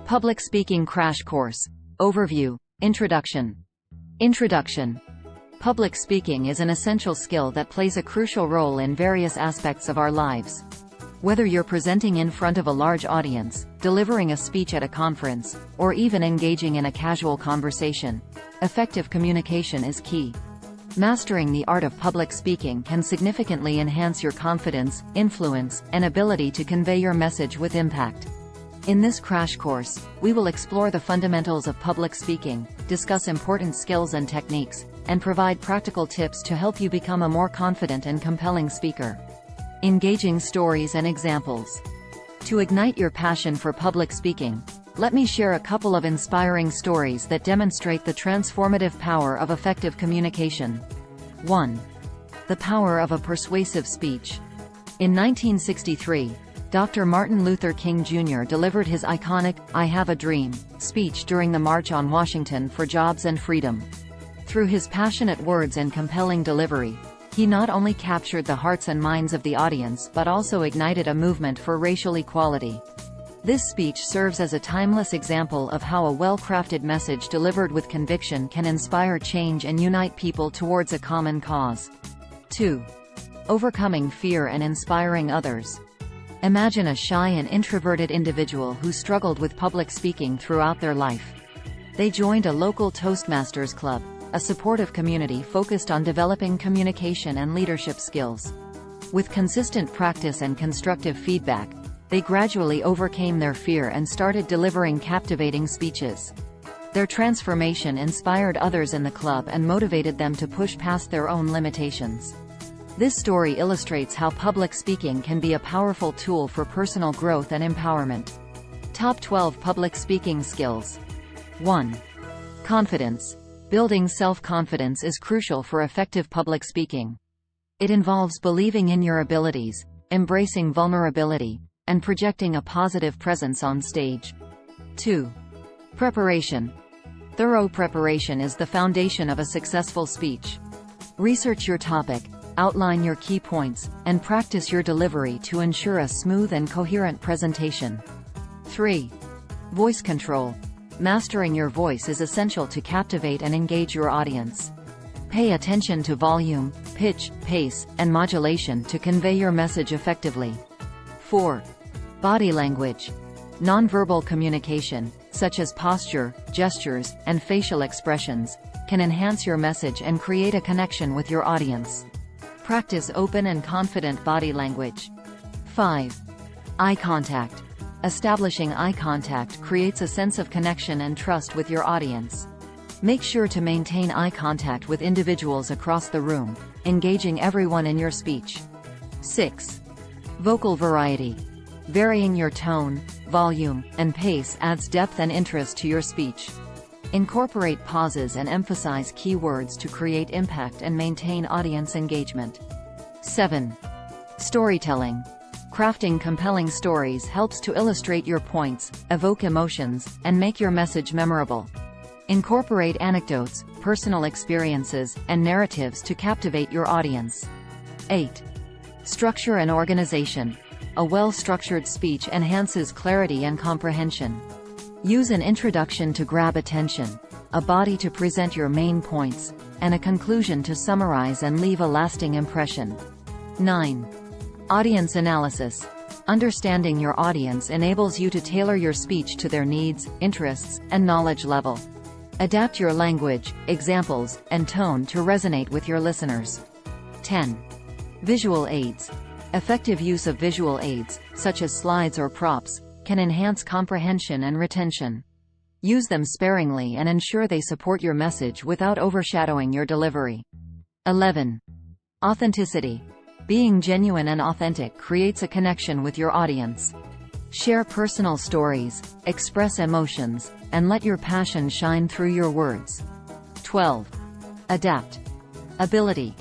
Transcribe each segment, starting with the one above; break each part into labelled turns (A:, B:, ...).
A: Public Speaking Crash Course. Overview. Introduction. Introduction. Public speaking is an essential skill that plays a crucial role in various aspects of our lives. Whether you're presenting in front of a large audience, delivering a speech at a conference, or even engaging in a casual conversation, effective communication is key. Mastering the art of public speaking can significantly enhance your confidence, influence, and ability to convey your message with impact. In this crash course, we will explore the fundamentals of public speaking, discuss important skills and techniques, and provide practical tips to help you become a more confident and compelling speaker. Engaging stories and examples. To ignite your passion for public speaking, let me share a couple of inspiring stories that demonstrate the transformative power of effective communication. 1. The power of a persuasive speech. In 1963, Dr. Martin Luther King Jr. delivered his iconic "I Have a Dream" speech during the March on Washington for Jobs and Freedom. Through his passionate words and compelling delivery, he not only captured the hearts and minds of the audience but also ignited a movement for racial equality. This speech serves as a timeless example of how a well-crafted message delivered with conviction can inspire change and unite people towards a common cause. 2. Overcoming fear and inspiring others. Imagine a shy and introverted individual who struggled with public speaking throughout their life. They joined a local Toastmasters club, a supportive community focused on developing communication and leadership skills. With consistent practice and constructive feedback, they gradually overcame their fear and started delivering captivating speeches. Their transformation inspired others in the club and motivated them to push past their own limitations. This story illustrates how public speaking can be a powerful tool for personal growth and empowerment. Top 12 Public Speaking Skills. 1. Confidence. Building self-confidence is crucial for effective public speaking. It involves believing in your abilities, embracing vulnerability, and projecting a positive presence on stage. 2. Preparation. Thorough preparation is the foundation of a successful speech. Research your topic, outline your key points, and practice your delivery to ensure a smooth and coherent presentation. 3. Voice control. Mastering your voice is essential to captivate and engage your audience. Pay attention to volume, pitch, pace, and modulation to convey your message effectively. 4. Body language. Nonverbal communication, such as posture, gestures, and facial expressions, can enhance your message and create a connection with your audience. Practice open and confident body language. 5. Eye contact. Establishing eye contact creates a sense of connection and trust with your audience. Make sure to maintain eye contact with individuals across the room, engaging everyone in your speech. 6. Vocal variety. Varying your tone, volume, and pace adds depth and interest to your speech. Incorporate pauses and emphasize key words to create impact and maintain audience engagement. 7. Storytelling. Crafting compelling stories helps to illustrate your points, evoke emotions, and make your message memorable. Incorporate anecdotes, personal experiences, and narratives to captivate your audience. 8. Structure and organization. A well-structured speech enhances clarity and comprehension. Use an introduction to grab attention, a body to present your main points, and a conclusion to summarize and leave a lasting impression. 9. Audience analysis. Understanding your audience enables you to tailor your speech to their needs, interests, and knowledge level. Adapt your language, examples, and tone to resonate with your listeners. 10. Visual aids. Effective use of visual aids, such as slides or props, can enhance comprehension and retention. Use them sparingly and ensure they support your message without overshadowing your delivery. 11. Authenticity. Being genuine and authentic creates a connection with your audience. Share personal stories, express emotions, and let your passion shine through your words. 12. Adapt. Ability.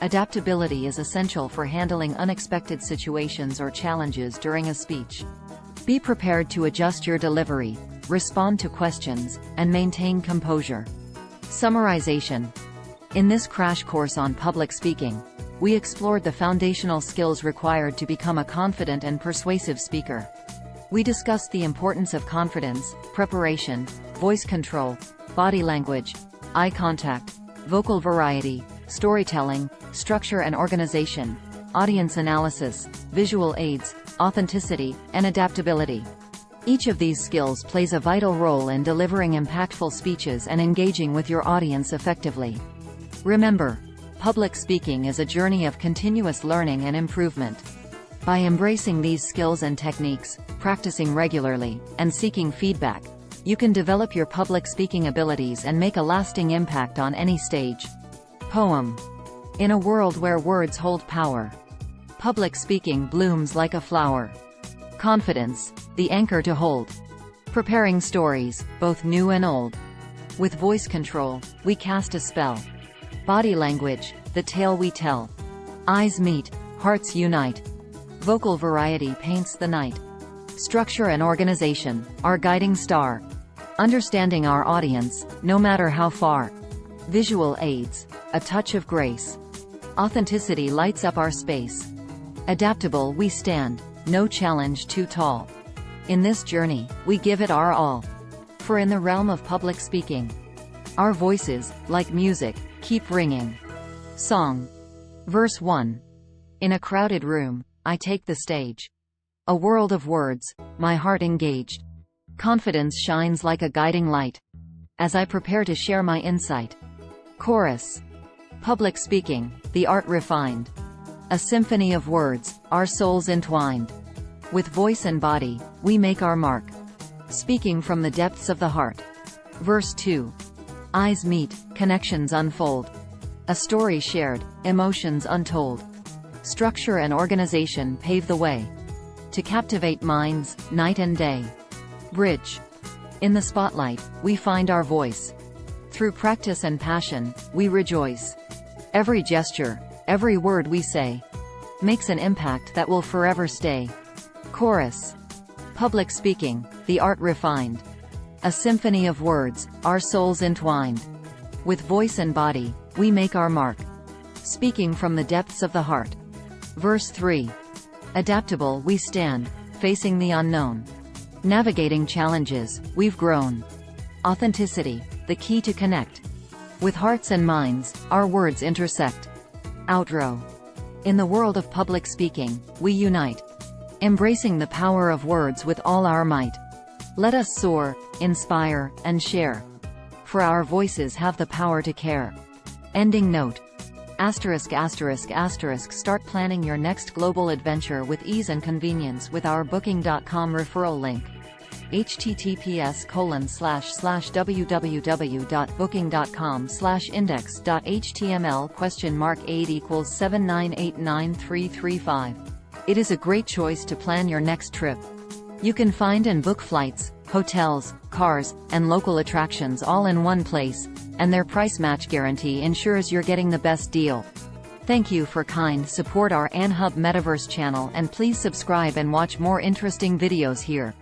A: Adaptability is essential for handling unexpected situations or challenges during a speech. Be prepared to adjust your delivery, respond to questions, and maintain composure. Summarization. In this crash course on public speaking, we explored the foundational skills required to become a confident and persuasive speaker. We discuss the importance of confidence, preparation, voice control, body language, eye contact, vocal variety, storytelling, structure and organization, audience analysis, visual aids, authenticity, and adaptability. Each of these skills plays a vital role in delivering impactful speeches and engaging with your audience effectively. Remember, public speaking is a journey of continuous learning and improvement. By embracing these skills and techniques, practicing regularly, and seeking feedback, you can develop your public speaking abilities and make a lasting impact on any stage. Poem. In a world where words hold power, public speaking blooms like a flower. Confidence, the anchor to hold. Preparing stories, both new and old. With voice control, we cast a spell. Body language, the tale we tell. Eyes meet, hearts unite. Vocal variety paints the night. Structure and organization, our guiding star. Understanding our audience, no matter how far. Visual aids, a touch of grace. Authenticity lights up our space. Adaptable we stand, no challenge too tall. In this journey, we give it our all. For in the realm of public speaking, our voices, like music, keep ringing. Song. Verse 1. In a crowded room, I take the stage. A world of words, my heart engaged. Confidence shines like a guiding light as I prepare to share my insight. Chorus. Public speaking, the art refined. A symphony of words, our souls entwined. With voice and body, we make our mark. Speaking from the depths of the heart. Verse 2. Eyes meet, connections unfold. A story shared, emotions untold. Structure and organization pave the way to captivate minds, night and day. Bridge. In the spotlight, we find our voice. Through practice and passion, we rejoice. Every gesture, every word we say, makes an impact that will forever stay. Chorus. Public speaking, the art refined. A symphony of words, our souls entwined. With voice and body, we make our mark. Speaking from the depths of the heart. Verse 3. Adaptable we stand, facing the unknown. Navigating challenges, we've grown. Authenticity, the key to connect. With hearts and minds, our words intersect. Outro. In the world of public speaking, we unite. Embracing the power of words with all our might. Let us soar, inspire, and share. For our voices have the power to care. Ending note. ******. Start planning your next global adventure with ease and convenience with our Booking.com referral link. https://www.booking.com/index.html?8 = 7989335. It is a great choice to plan your next trip. You can find and book flights, hotels, cars, and local attractions all in one place, and their price match guarantee ensures you're getting the best deal. Thank you for kind support our AnHub Metaverse channel, and please subscribe and watch more interesting videos here.